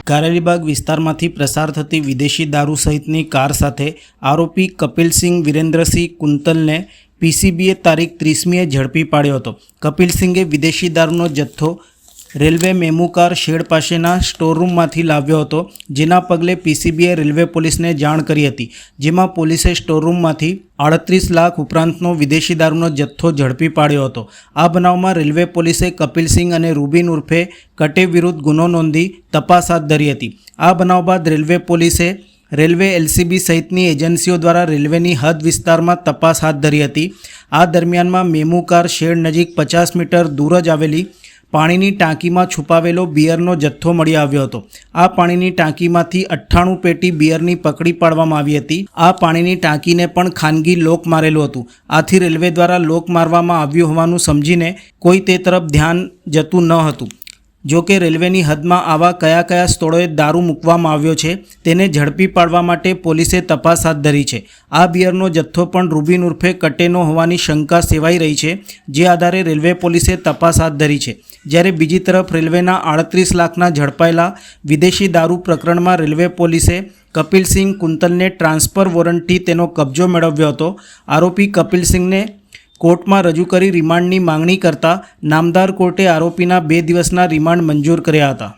કારેલીબાગ વિસ્તારમાંથી પસાર થતી વિદેશી દારૂ સહિતની કાર સાથે આરોપી કપિલસિંહ વિરેન્દ્રસિંહ કુંતલને પીસીબીએ તારીખ 30મીએ ઝડપી પાડ્યો હતો। કપિલસિંહે વિદેશી દારૂનો જથ્થો રેલવે મેમુકાર શેડ પાસેના સ્ટોરરૂમમાંથી લાવ્યો હતો, જેના પગલે પીસીબીએ રેલવે પોલીસને જાણ કરી હતી, જેમાં પોલીસે સ્ટોરરૂમમાંથી 38 લાખ ઉપરાંતનો વિદેશી દારૂનો જથ્થો ઝડપી પાડ્યો હતો। આ બનાવમાં રેલવે પોલીસે કપિલસિંહ અને રૂબિન ઉર્ફે કટે વિરુદ્ધ ગુનો નોંધી તપાસ હાથ ધરી હતી। આ બનાવ બાદ રેલવે પોલીસે રેલવે એલસીબી સહિતની એજન્સીઓ દ્વારા રેલવેની હદ વિસ્તારમાં તપાસ હાથ ધરી હતી। આ દરમિયાનમાં મેમુકાર શેડ નજીક 50 મીટર દૂર જ આવેલી પાણીની ટાંકીમાં છુપાવેલો બિયરનો જથ્થો મળી આવ્યો હતો। આ પાણીની ટાંકીમાંથી 98 પેટી બિયરની પકડી પાડવામાં આવી હતી। આ પાણીની ટાંકીને પણ ખાનગી લોક મારેલું હતું। આથી રેલવે દ્વારા લોક મારવામાં આવ્યું હોવાનું સમજીને કોઈ તે તરફ ધ્યાન જતું ન હતું। જો કે રેલવેની હદમાં આવા કયા સ્થળોએ દારૂ મૂકવામાં આવ્યો છે તેને ઝડપી પાડવા માટે પોલીસે તપાસ હાથ ધરી છે। આ બિયરનો જથ્થો પણ રૂબિન ઉર્ફે કટેનો હોવાની શંકા સેવાઈ રહી છે, જે આધારે રેલવે પોલીસે તપાસ હાથ ધરી છે। જ્યારે બીજી તરફ રેલવેના 38 લાખના ઝડપાયેલા વિદેશી દારૂ પ્રકરણમાં રેલવે પોલીસે કપિલસિંહ કુંતલને ટ્રાન્સફર વોરંટથી તેનો કબજો મેળવ્યો હતો। આરોપી કપિલસિંહને કોર્ટમાં રજૂ કરી રિમાન્ડની માંગણી કરતા નામદાર કોર્ટે આરોપીના 2 દિવસના રિમાન્ડ મંજૂર કર્યા હતા।